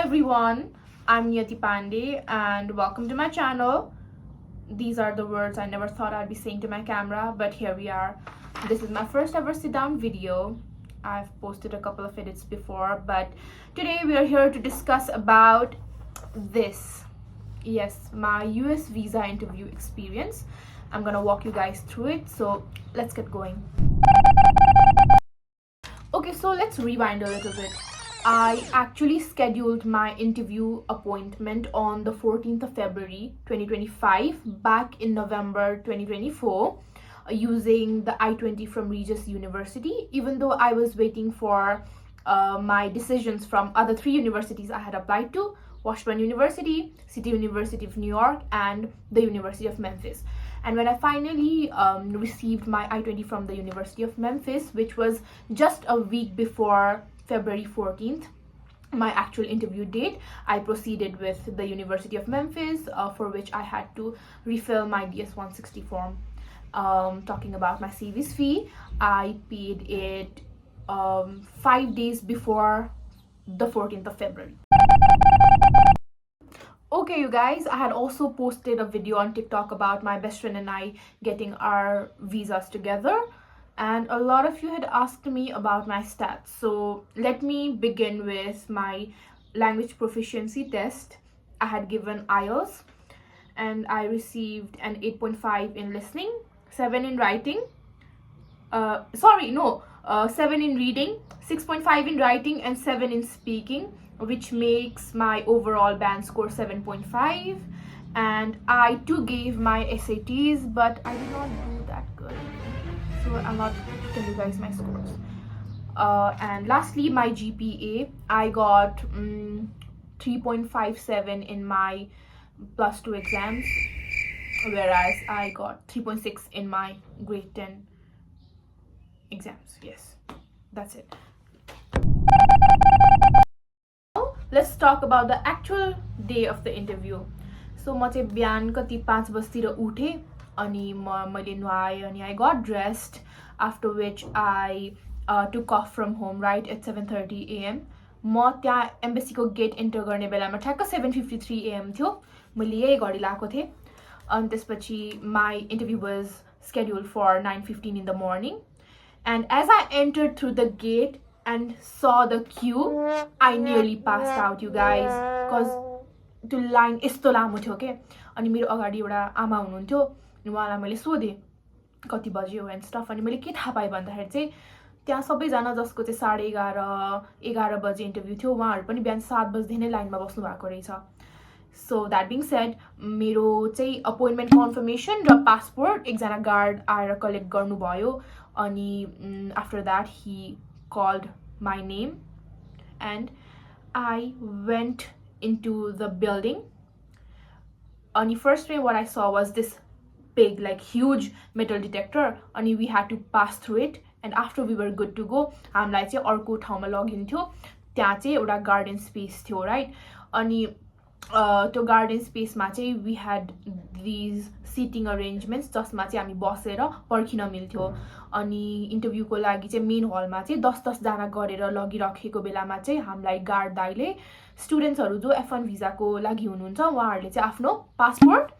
everyone, I'm Niyati Pandey and welcome to my channel. These are the words I never thought I'd be saying to my camera, but here we are. This is my first ever sit down video. I've posted a couple of edits before, but today we are here to discuss about this. Yes, my US visa interview experience. I'm gonna walk you guys through it, so let's get going. Okay, so let's rewind a little bit. I actually scheduled my interview appointment on the 14th of February 2025 back in November 2024 using the I-20 from Regis University, even though I was waiting for my decisions from other three universities I had applied to: Washburn University, City University of New York, and the University of Memphis. And when I finally received my I-20 from the University of Memphis, which was just a week before February 14th, my actual interview date, I proceeded with the University of Memphis, for which I had to refill my DS-160 form. Talking about my CV's fee, I paid it 5 days before the 14th of February. Okay, you guys, I had also posted a video on TikTok about my best friend and I getting our visas together, and a lot of you had asked me about my stats. So let me begin with my language proficiency test. I had given IELTS and I received an 8.5 in listening, 7 in writing, 7 in reading, 6.5 in writing, and 7 in speaking, which makes my overall band score 7.5. And I too gave my SATs, but I did not do that good, so I'll not tell you guys my scores. And lastly, my GPA, I got 3.57 in my plus 2 exams, whereas I got 3.6 in my grade 10 exams. Yes, that's it. Let's talk about the actual day of the interview. So म चाहिँ बिहान कति 5 बजीतिर उठे अनि मैले नुहाएँ अनि I got dressed, after which I took off from home right at 7:30 AM. म त्यहाँ एम्बेसीको गेट इन्टर गर्ने बेलामा ठ्याक्क 7:53 AM थियो. मैले यही घडी लाएको थिएँ. अनि त्यसपछि my interview was scheduled for 9:15 in the morning, and as I entered through the gate and saw the queue, I nearly passed out, you guys, because त्यो लाइन यस्तो लामो थियो के. अनि मेरो अगाडि एउटा आमा हुनुहुन्थ्यो, उहाँलाई मैले सोधेँ कति बज्यो एन्ड स्टफ. अनि मैले के थाहा पाएँ भन्दाखेरि चाहिँ त्यहाँ सबैजना जसको चाहिँ 11:30 बजे इन्टरभ्यू थियो, उहाँहरू पनि बिहान 7 बजेदेखि नै लाइनमा बस्नु भएको रहेछ. सो द्याट बिङ सेड, मेरो चाहिँ अपोइन्टमेन्ट कन्फर्मेसन र पासपोर्ट एकजना गार्ड आएर कलेक्ट गर्नुभयो. अनि after that he called my name and I went into the building. And first way what I saw was this big, like huge metal detector, and we had to pass through it, and after we were good to go, हामीलाई चाहिँ अर्को ठाउँमा लगिन थियो. त्यहाँ चाहिँ एउटा garden space थियो राइट. अनि त्यो गार्डन स्पेसमा चाहिँ we had these seating arrangements जसमा चाहिँ हामी बसेर पर्खिन मिल्थ्यो. अनि इन्टरभ्यूको लागि चाहिँ मेन हलमा चाहिँ 10-10 जना गरेर लगिराखेको बेलामा चाहिँ हामीलाई गार्ड दाइले स्टुडेन्ट्सहरू जो F1 भिजाको लागि हुनुहुन्छ उहाँहरूले चाहिँ आफ्नो पासपोर्ट,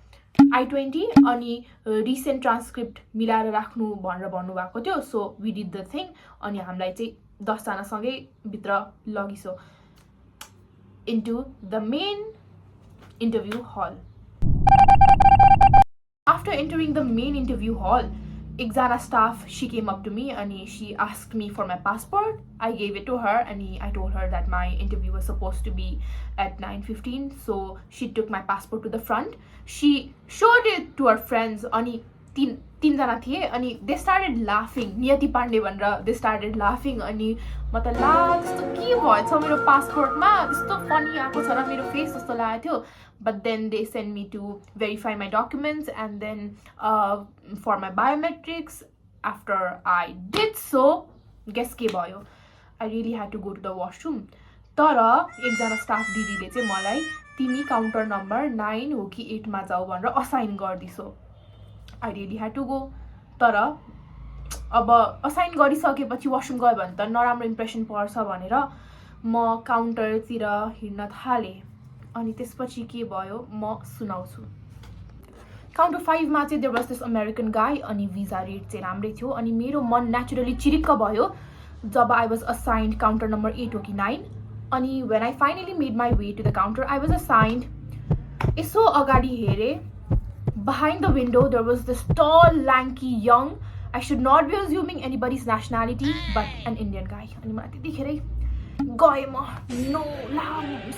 I-20 अनि रिसेन्ट ट्रान्सक्रिप्ट मिलाएर राख्नु भनेर भन्नुभएको थियो. So we did the thing. अनि हामीलाई चाहिँ 10 जनासँगै भित्र लगिसो into the main interview hall. After entering the main interview hall, एकजना staff, she came up to me and she asked me for my passport. I gave it to her and I told her that my interview was supposed to be at 9:15. So she took my passport to the front. She showed it to her friends. अनि तीनजना थिए अनि they started laughing. नियति पाण्डे भनेर they started laughing. अनि म त ला त्यस्तो के भएछ मेरो पासपोर्टमा, त्यस्तो फनी आएको छ र मेरो फेस जस्तो लागेको थियो. But then they sent me to verify my documents and then for my biometrics. After I did so, guess के भयो? I really had to go to the washroom. तर एकजना स्टाफ दिदीले चाहिँ मलाई तिमी काउन्टर नम्बर 9 हो कि 8 मा जाऊ भनेर assign गर्दिसो. I really had to go. तर अब असाइन गरिसकेपछि वाशरुम गयो भने त नराम्रो इम्प्रेसन पर्छ भनेर म काउन्टरतिर हिँड्न थालेँ अनि त्यसपछि के भयो म सुनाउँछु। काउन्टर 5 मा चाहिँ देयर वाज दिस अमेरिकन गाई अनि भिजा रेट चाहिँ राम्रै थियो अनि मेरो मन नेचुरली चिरिक्क भयो जब I was assigned counter number 8 हो कि 9 अनि when I finally made my way to the counter I was assigned. यसो अगाडि हेरेँ, behind the window there was this tall lanky young, I should not be assuming anybody's nationality but an Indian guy अनि मलाई त्यतिखेरै गए म no ला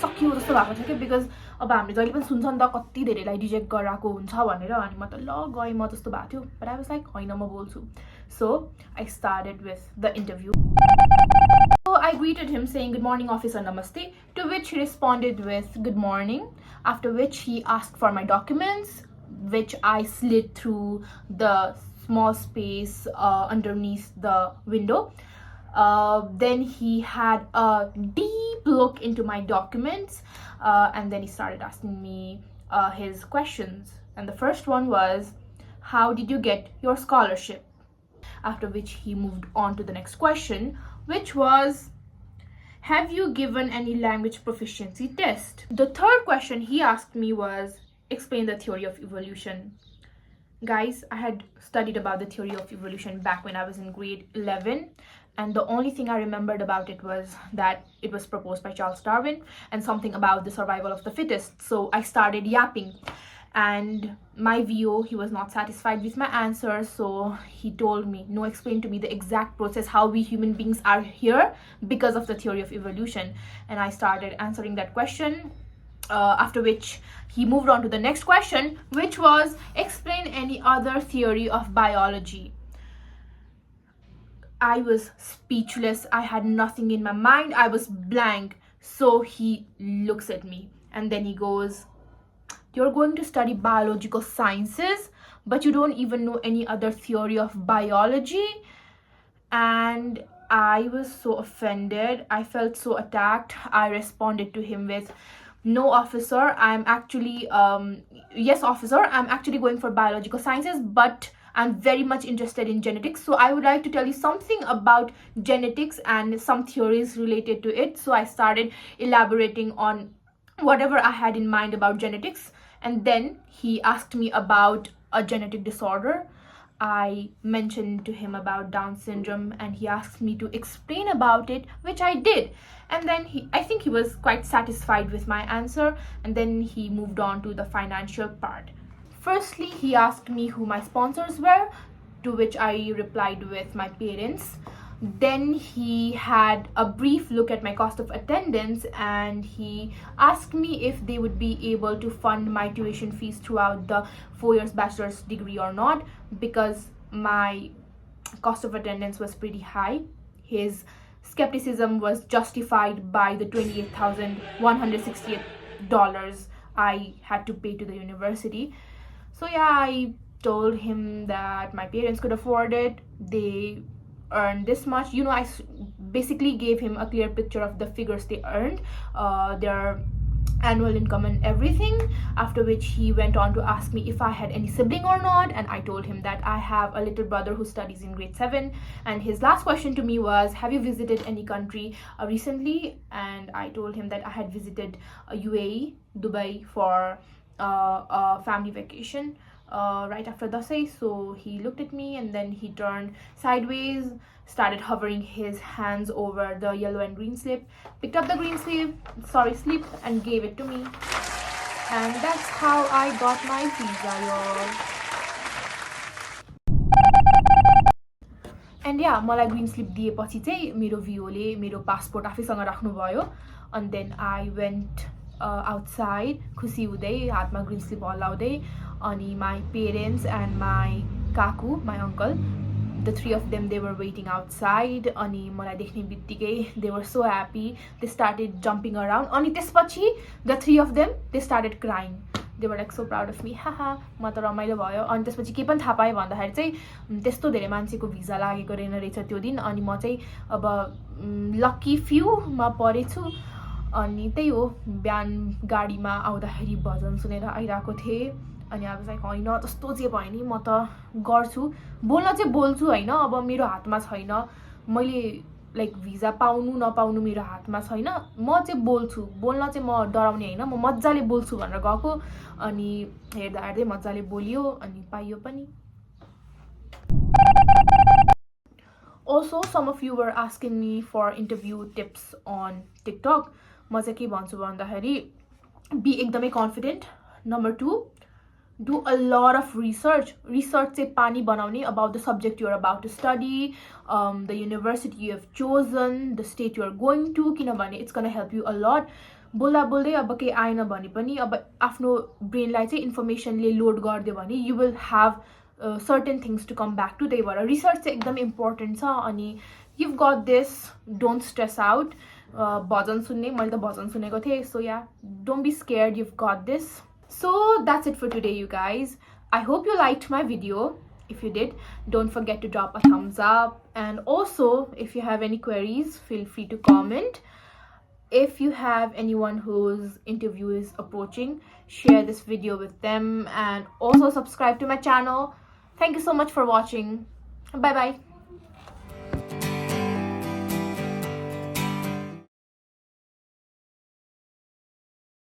सकियो जस्तो भएको थियो कि बिकज अब हामीले जहिले पनि सुन्छ नि त कति धेरैलाई रिजेक्ट गराएको हुन्छ भनेर अनि म त ल गएँ म जस्तो भएको थियो बट आई वाज लाइक होइन म बोल्छु। So I started with the interview. So I greeted him saying good morning officer namaste, to which he responded with good morning, after which he asked for my documents which I slid through the small space underneath the window. Then he had a deep look into my documents and then he started asking me his questions. And the first one was, how did you get your scholarship? After which he moved on to the next question, which was, have you given any language proficiency test? The third question he asked me was, explain the theory of evolution. Guys, I had studied about the theory of evolution back when I was in grade 11 and the only thing I remembered about it was that it was proposed by Charles Darwin and something about the survival of the fittest. So I started yapping and my VO, he was not satisfied with my answer, so he told me, no, explain to me the exact process how we human beings are here because of the theory of evolution. And I started answering that question. After which he moved on to the next question, which was, explain any other theory of biology. I was speechless. I had nothing in my mind. I was blank. So he looks at me and then he goes, you're going to study biological sciences but you don't even know any other theory of biology? And I was so offended. I felt so attacked. I responded to him with, no officer, I'm actually yes officer, I'm actually going for biological sciences but I'm very much interested in genetics, so I would like to tell you something about genetics and some theories related to it. So I started elaborating on whatever I had in mind about genetics and then he asked me about a genetic disorder. I mentioned to him about Down syndrome and he asked me to explain about it, which I did. And then I think he was quite satisfied with my answer and then he moved on to the financial part. Firstly, he asked me who my sponsors were, to which I replied with my parents. Then he had a brief look at my cost of attendance and he asked me if they would be able to fund my tuition fees throughout the 4 years bachelor's degree or not, because my cost of attendance was pretty high. His skepticism was justified by the $28,168 I had to pay to the university. So yeah, I told him that my parents could afford it. They earned this much. You know, I basically gave him a clear picture of the figures they earned, their annual income and everything, after which he went on to ask me if I had any sibling or not, and I told him that I have a little brother who studies in grade 7. And his last question to me was, have you visited any country recently? And I told him that I had visited UAE, Dubai for a family vacation right after Dasai. So he looked at me and then he turned sideways, started hovering his hands over the yellow and green slip, picked up the green slip and gave it to me. And that's how I got my visa, y'all. And yeah, मलाई green slip दिएपछि चाहिँ मेरो VO-ले मेरो passport आफैसँग राख्नुभयो. And then I went outside, खुसी हुँदै हातमा green slip हल्लाउँदै. Ani my parents and my kaku, my uncle, the three of them, they were waiting outside. Ani malai dekhne bittikai they were so happy. They started jumping around. Ani त्यसपछि the three of them, they started crying. They were like so proud of me. Haha, म त रमाइलो भयो. अनि त्यसपछि के पनि थाहा पाएँ भन्दाखेरि चाहिँ त्यस्तो धेरै मान्छेको भिजा लागेको रहेछ त्यो दिन. अनि म चाहिँ अब लकी फ्यू मा परेछु. अनि त्यही हो, बिहान गाडीमा आउँदाखेरि भजन सुनेर आइरहेको थिएँ. अनि अब चाहिँ होइन जस्तो जे भयो नि म त गर्छु, बोल्न चाहिँ बोल्छु होइन, अब मेरो हातमा छैन. मैले लाइक भिजा पाउनु नपाउनु मेरो हातमा छैन, म चाहिँ बोल्छु, बोल्न चाहिँ म डराउने होइन, म मजाले बोल्छु भनेर गएको, अनि हेर्दा हेर्दै मजाले बोलियो अनि पाइयो पनि. Also, some of you were asking me for interview tips on TikTok. म चाहिँ के भन्छु भन्दाखेरि, be एकदमै confident. Number 2, do a lot of research. Research चाहिँ पानी बनाउने about the subject you're about to study, the university you have chosen, the state you're going to, किनभने it's gonna help you a lot. बोल्दा बोल्दै अब केही आएन भने पनि अब आफ्नो ब्रेनलाई चाहिँ इन्फर्मेसनले लोड गरिदियो भने you will have certain things to come back to. त्यही भएर रिसर्च चाहिँ एकदम इम्पोर्टेन्ट छ. अनि you've got this, don't stress out. भजन सुन्ने, मैले त भजन सुनेको थिएँ, so yeah, don't be scared, you've got this. So that's it for today, you guys. I hope you liked my video. If you did, don't forget to drop a thumbs up, and also if you have any queries, feel free to comment. If you have anyone whose interview is approaching, share this video with them, and also subscribe to my channel. Thank you so much for watching. Bye bye.